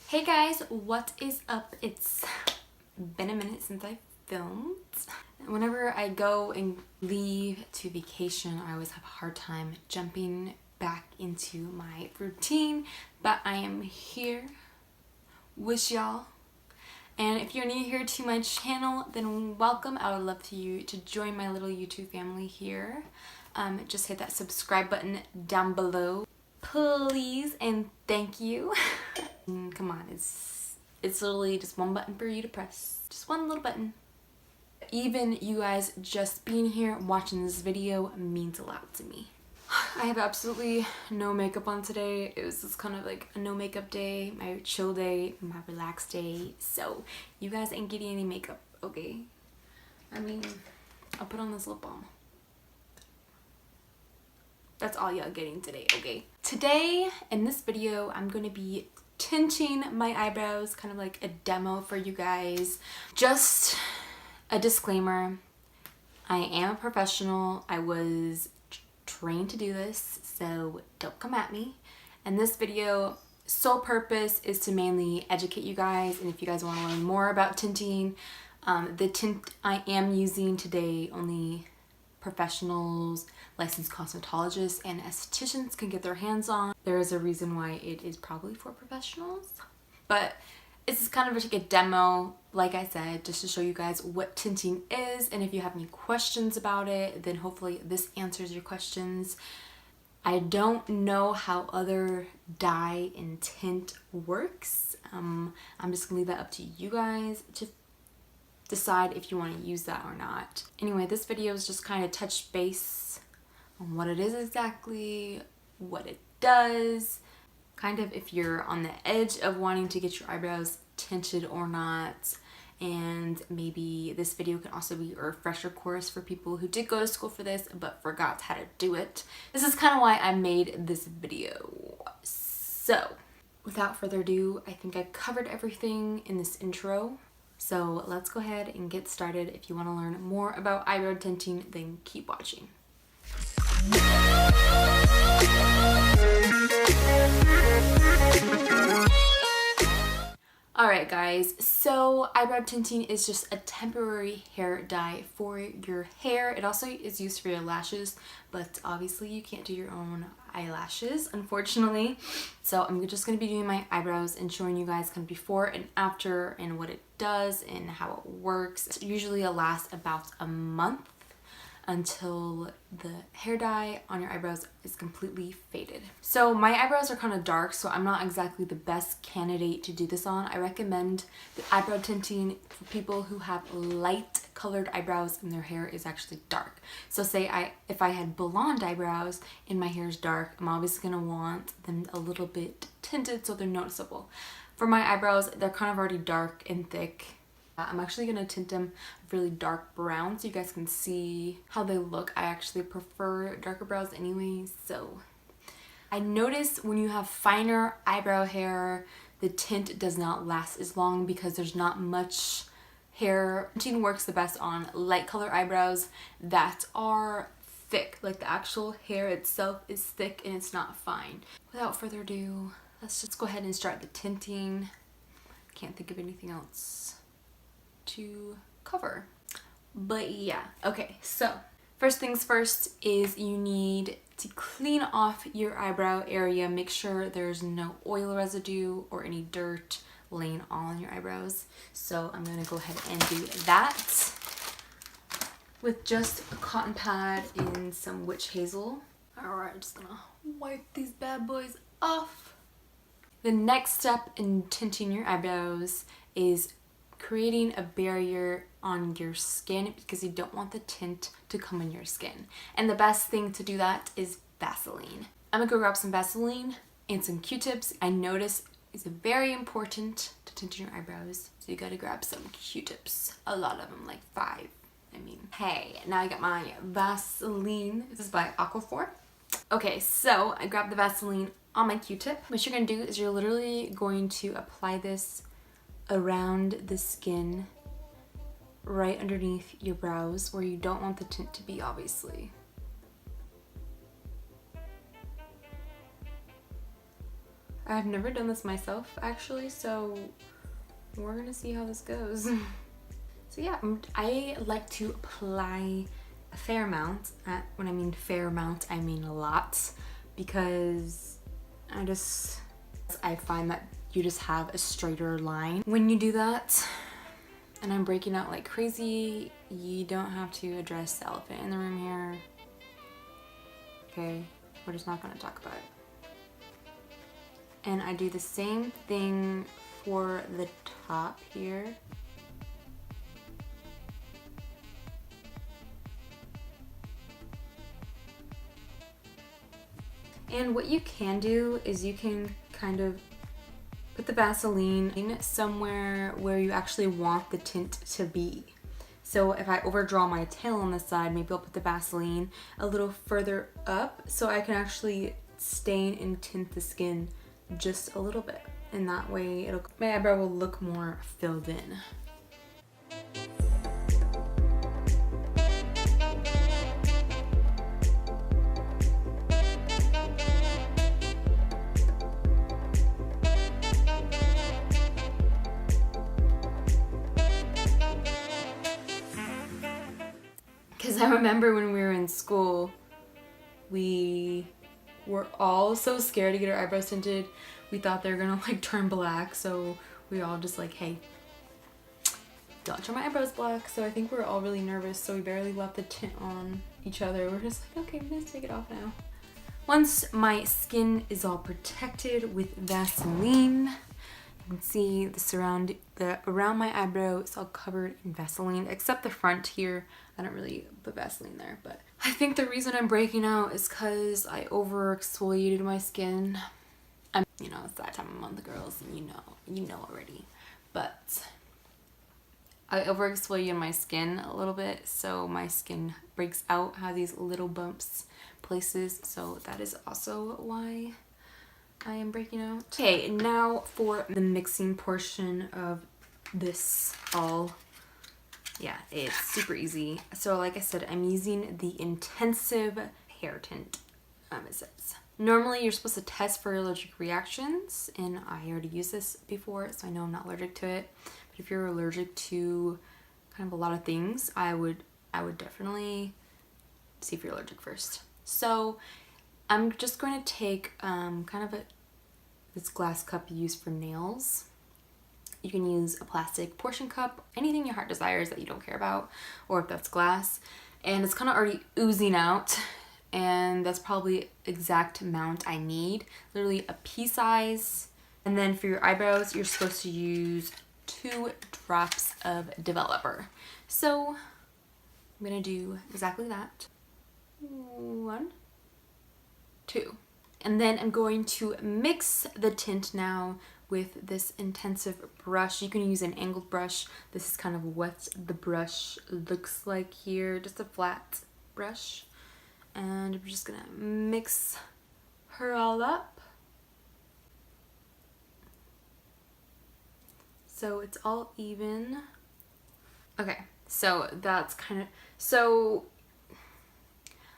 Hey guys, what is up? It's been a minute since I filmed. Whenever I go and leave to vacation, I always have a hard time jumping back into my routine, but I am here with y'all. And if you're new here to my channel, then welcome. I would love for you to join my little YouTube family here. Just hit that subscribe button down below, please, and thank you. Come on, it's literally just one button for you to press. Just one little button. Even you guys just being here watching this video means a lot to me. I have absolutely no makeup on today. It was just kind of like a no makeup day, my chill day, my relaxed day. So you guys ain't getting any makeup, okay? I mean, I'll put on this lip balm. That's all y'all getting today, okay? Today, in this video, I'm gonna be tinting my eyebrows, kind of like a demo for you guys. Just a disclaimer, I am a professional. I was trained to do this, so don't come at me. And this video, sole purpose is to mainly educate you guys, and if you guys want to learn more about tinting, the tint I am using today, only professionals, licensed cosmetologists, and estheticians can get their hands on. There is a reason why it is probably for professionals, but this is kind of like a demo, like I said, just to show you guys what tinting is, and if you have any questions about it, then hopefully this answers your questions. I don't know how other dye and tint works. I'm just gonna leave that up to you guys to decide if you want to use that or not. Anyway, this video is just kind of touch base on what it is exactly, what it does, kind of if you're on the edge of wanting to get your eyebrows tinted or not, and maybe this video can also be a refresher course for people who did go to school for this but forgot how to do it. This is kind of why I made this video. So without further ado, I think I've covered everything in this intro. So let's go ahead and get started. If you want to learn more about eyebrow tinting, then keep watching. Alright guys, so eyebrow tinting is just a temporary hair dye for your hair. It also is used for your lashes, but obviously you can't do your own eyelashes, unfortunately. So I'm just going to be doing my eyebrows and showing you guys kind of before and after and what it does and how it works. It usually lasts about a month until the hair dye on your eyebrows is completely faded. So my eyebrows are kind of dark, so I'm not exactly the best candidate to do this on. I recommend the eyebrow tinting for people who have light colored eyebrows and their hair is actually dark. So say if I had blonde eyebrows and my hair is dark, I'm obviously gonna want them a little bit tinted so they're noticeable. For my eyebrows, they're kind of already dark and thick. I'm actually going to tint them really dark brown so you guys can see how they look. I actually prefer darker brows anyways. So I noticed when you have finer eyebrow hair, the tint does not last as long because there's not much hair. Tinting works the best on light color eyebrows that are thick, like the actual hair itself is thick and it's not fine. Without further ado, let's just go ahead and start the tinting. Can't think of anything else to cover, but yeah. Okay, so first things first is you need to clean off your eyebrow area. Make sure there's no oil residue or any dirt laying on your eyebrows. So I'm gonna go ahead and do that with just a cotton pad and some witch hazel. All right, I'm just gonna wipe these bad boys off. The next step in tinting your eyebrows is creating a barrier on your skin because you don't want the tint to come in your skin. And the best thing to do that is Vaseline. I'm gonna go grab some Vaseline and some Q-tips. I notice it's very important to tint your eyebrows, so you gotta grab some Q-tips. A lot of them, like 5. I mean, hey, now I got my Vaseline. This is by Aquaphor. Okay, so I grabbed the Vaseline on my Q-tip. What you're gonna do is you're literally going to apply this around the skin right underneath your brows where you don't want the tint to be, obviously. I've never done this myself actually, so we're gonna see how this goes. So yeah, I like to apply a fair amount. When I mean fair amount, I mean a lot, because I find that you just have a straighter line when you do that. And I'm breaking out like crazy. You don't have to address the elephant in the room here. Okay, we're just not gonna talk about it. And I do the same thing for the top here. And what you can do is you can kind of put the Vaseline somewhere where you actually want the tint to be. So if I overdraw my tail on the side, maybe I'll put the Vaseline a little further up so I can actually stain and tint the skin just a little bit. And that way my eyebrow will look more filled in. Because I remember when we were in school, we were all so scared to get our eyebrows tinted. We thought they were gonna like turn black, so we were all just like, hey, don't turn my eyebrows black. So I think we were all really nervous, so we barely left the tint on each other. We're just like, okay, I'm gonna take it off now. Once my skin is all protected with Vaseline, you can see around my eyebrow is all covered in Vaseline, except the front here. I don't really put Vaseline there, but I think the reason I'm breaking out is because I over exfoliated my skin. You know, it's that time of month, girls, and you know already. But I over exfoliated my skin a little bit, so my skin breaks out, has these little bumps places, so that is also why I am breaking out. Okay, now for the mixing portion of this all. Yeah, it's super easy. So like I said, I'm using the intensive hair tint, it says. Normally you're supposed to test for allergic reactions, and I already used this before, so I know I'm not allergic to it. But if you're allergic to kind of a lot of things, I would definitely see if you're allergic first. So I'm just going to take this glass cup you use for nails. You can use a plastic portion cup, anything your heart desires that you don't care about, or if that's glass. And it's kind of already oozing out, and that's probably exact amount I need, literally a pea size. And then for your eyebrows, you're supposed to use 2 drops of developer. So I'm gonna do exactly that. 1, 2. And then I'm going to mix the tint now with this intensive brush. You can use an angled brush. This is kind of what the brush looks like here, just a flat brush. And I'm just gonna mix her all up. So it's all even. Okay, so that's kind of, so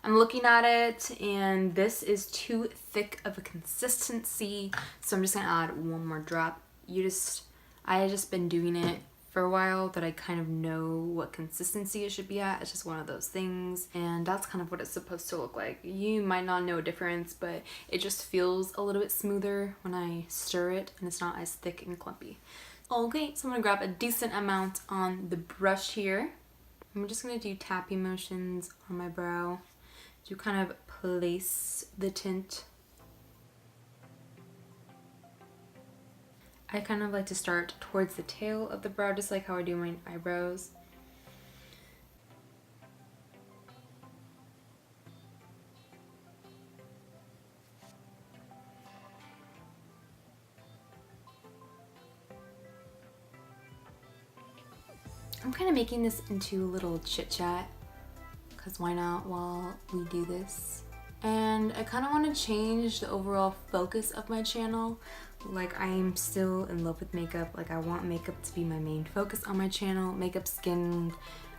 I'm looking at it and this is too thick of a consistency, so I'm just gonna add 1 more drop. I had just been doing it for a while that I kind of know what consistency it should be at. It's just one of those things, and that's kind of what it's supposed to look like. You might not know a difference, but it just feels a little bit smoother when I stir it and it's not as thick and clumpy. Okay, so I'm gonna grab a decent amount on the brush here. I'm just gonna do tapping motions on my brow to kind of place the tint. I kind of like to start towards the tail of the brow, just like how I do my eyebrows. I'm kind of making this into a little chit chat, because why not while we do this? And I kind of want to change the overall focus of my channel. Like, I'm still in love with makeup. Like, I want makeup to be my main focus on my channel. Makeup, skin,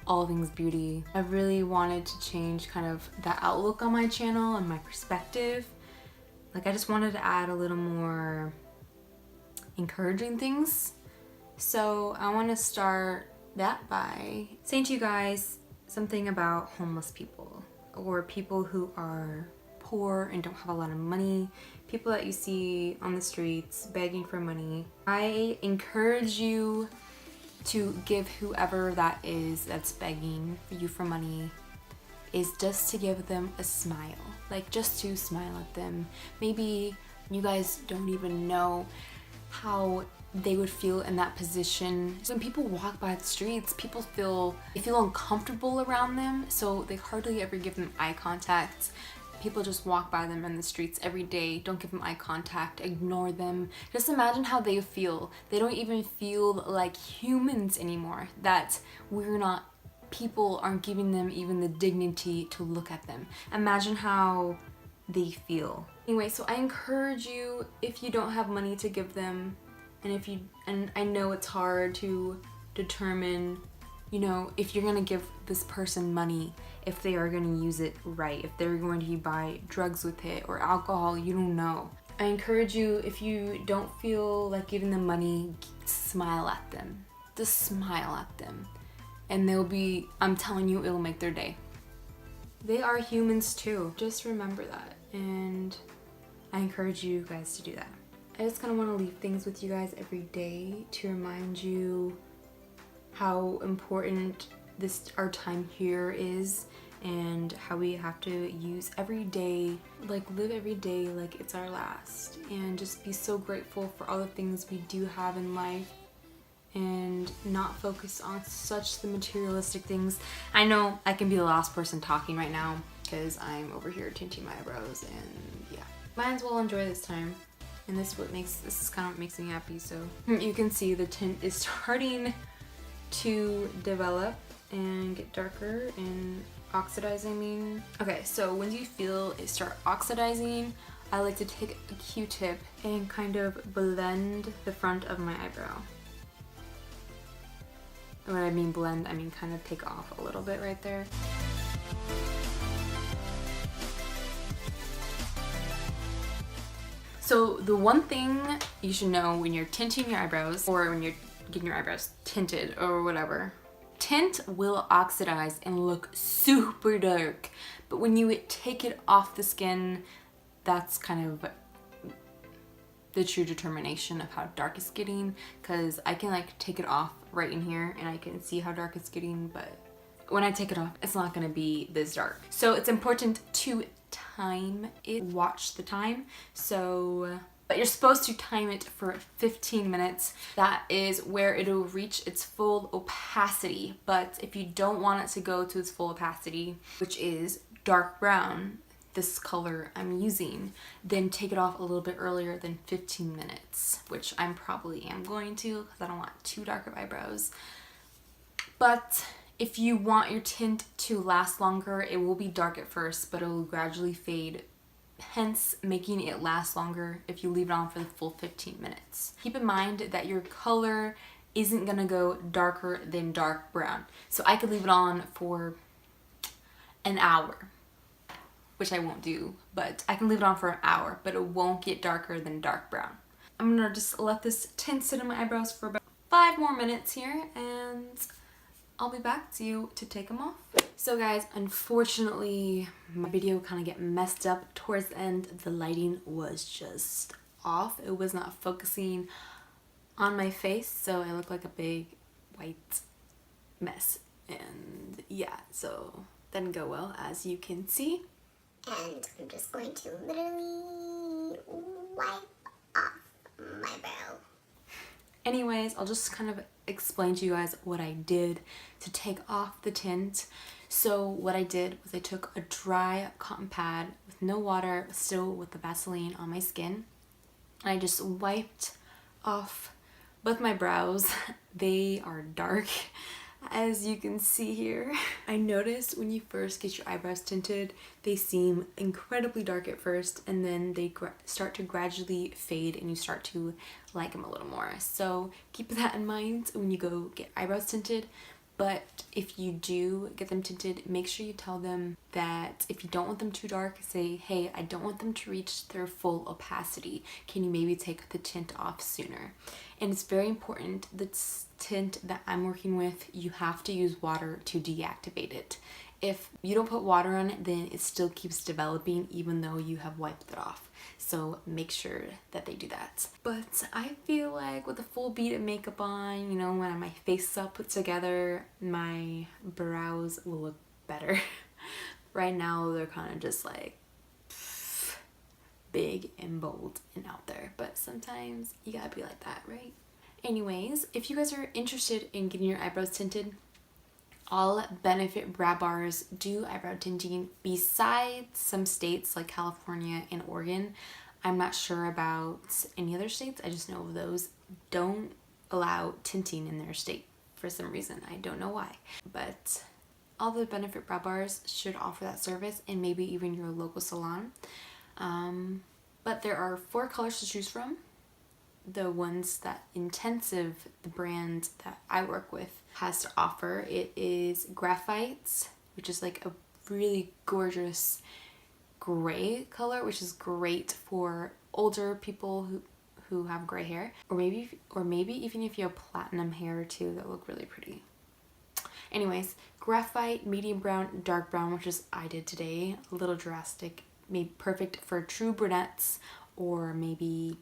all things beauty. I really wanted to change kind of that outlook on my channel and my perspective. Like, I just wanted to add a little more encouraging things. So I want to start that by saying to you guys something about homeless people, or people who are poor and don't have a lot of money, people that you see on the streets begging for money. I encourage you to give whoever that is that's begging you for money is just to give them a smile. Like, just to smile at them. Maybe you guys don't even know how they would feel in that position. So when people walk by the streets, they feel uncomfortable around them, so they hardly ever give them eye contact. People just walk by them in the streets every day, don't give them eye contact, ignore them. Just imagine how they feel. They don't even feel like humans anymore, that people aren't giving them even the dignity to look at them. Imagine how they feel. Anyway, so I encourage you, if you don't have money to give them, and I know it's hard to determine, you know, if you're gonna give this person money, if they are gonna use it right, if they're going to buy drugs with it or alcohol, you don't know. I encourage you, if you don't feel like giving them money, smile at them. Just smile at them. And I'm telling you, it'll make their day. They are humans too. Just remember that. And I encourage you guys to do that. I just kind of want to leave things with you guys every day to remind you how important our time here is, and how we have to use every day, like live every day like it's our last, and just be so grateful for all the things we do have in life, and not focus on such the materialistic things. I know I can be the last person talking right now because I'm over here tinting my eyebrows, and yeah. Might as well enjoy this time. And this is kind of what makes me happy. So you can see the tint is starting to develop and get darker and oxidizing. Okay, so when you feel it start oxidizing, I like to take a Q-tip and kind of blend the front of my eyebrow. When I mean blend, I mean kind of take off a little bit right there. So the one thing you should know when you're tinting your eyebrows, or when you're getting your eyebrows tinted or whatever, tint will oxidize and look super dark. But when you take it off the skin, that's kind of the true determination of how dark it's getting, because I can like take it off right in here and I can see how dark it's getting, but when I take it off, it's not gonna be this dark. So it's important to time it, watch the time. But you're supposed to time it for 15 minutes. That is where it'll reach its full opacity. But if you don't want it to go to its full opacity, which is dark brown, this color I'm using, then take it off a little bit earlier than 15 minutes, which I probably am going to, because I don't want too dark of eyebrows. But if you want your tint to last longer, it will be dark at first, but it will gradually fade, hence making it last longer if you leave it on for the full 15 minutes. Keep in mind that your color isn't gonna go darker than dark brown. So I could leave it on for an hour, which I won't do, but I can leave it on for an hour, but it won't get darker than dark brown. I'm gonna just let this tint sit on my eyebrows for about 5 more minutes here, and I'll be back to you to take them off. So guys, unfortunately, my video kind of get messed up towards the end. The lighting was just off. It was not focusing on my face, so I look like a big white mess. And yeah, so didn't go well, as you can see. And I'm just going to literally wipe off my brow. Anyways, I'll just kind of explain to you guys what I did to take off the tint. So what I did was I took a dry cotton pad with no water, still with the Vaseline on my skin, and I just wiped off both my brows. They are dark, as you can see here. I noticed when you first get your eyebrows tinted, they seem incredibly dark at first, and then they start to gradually fade and you start to like them a little more. So keep that in mind when you go get eyebrows tinted. But if you do get them tinted, make sure you tell them that if you don't want them too dark, say, hey, I don't want them to reach their full opacity. Can you maybe take the tint off sooner? And it's very important, the tint that I'm working with, you have to use water to deactivate it. If you don't put water on it, then it still keeps developing even though you have wiped it off. So make sure that they do that. But I feel like with a full bead of makeup on, you know, when my face is all put together, my brows will look better. Right now they're kind of just like big and bold and out there, but sometimes you gotta be like that, right? Anyways, if you guys are interested in getting your eyebrows tinted, all benefit brow bars do eyebrow tinting besides some states like California and Oregon. I'm not sure about any other states. I just know of those don't allow tinting in their state for some reason. I don't know why. But all the benefit brow bars should offer that service, and maybe even your local salon. But there are 4 colors to choose from. The ones that Intensive, the brand that I work with, has to offer. It is Graphite, which is like a really gorgeous gray color, which is great for older people who have gray hair, or maybe even if you have platinum hair too, that look really pretty. Anyways, Graphite, medium brown, dark brown, which is I did today, a little drastic, maybe perfect for true brunettes, or maybe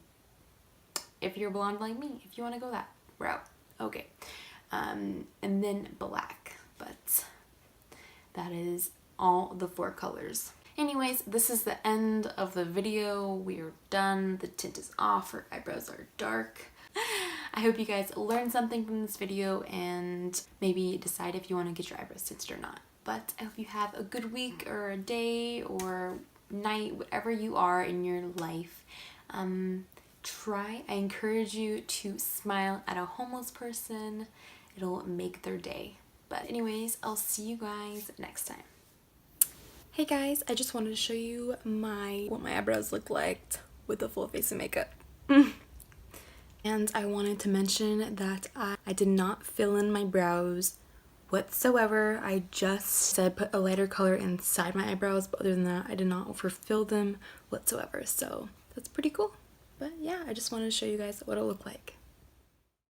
if you're blonde like me, if you want to go that route. Okay. And then black, but that is all the 4 colors. Anyways, this is the end of the video. We are done. The tint is off. Our eyebrows are dark. I hope you guys learned something from this video and maybe decide if you want to get your eyebrows tinted or not. But I hope you have a good week or a day or night, whatever you are in your life. I encourage you to smile at a homeless person. It'll make their day. But anyways, I'll see you guys next time. Hey guys, I just wanted to show you what my eyebrows look like with a full face of makeup. And I wanted to mention that I did not fill in my brows whatsoever. I just said put a lighter color inside my eyebrows, but other than that, I did not overfill them whatsoever. So that's pretty cool. But yeah, I just wanted to show you guys what it'll look like.